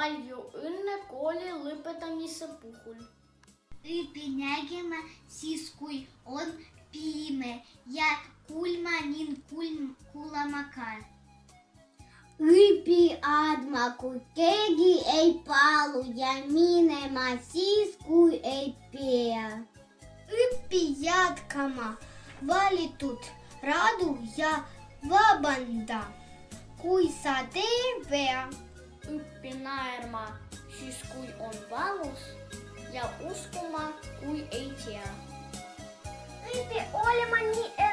palju õnne kooli lõpetamise puhul. Õpi nägema siis, kui on pime ja kuulma ning kuulama ka. Õpi andma, kui keegi ei palu ja minema siis, kui ei pea. Õpi jätkama valitud radu ja vabanda, kui sa teed vea. Õpi naerma siis, kui on valus ja uskuma, kui ei tea. Õpi olema nii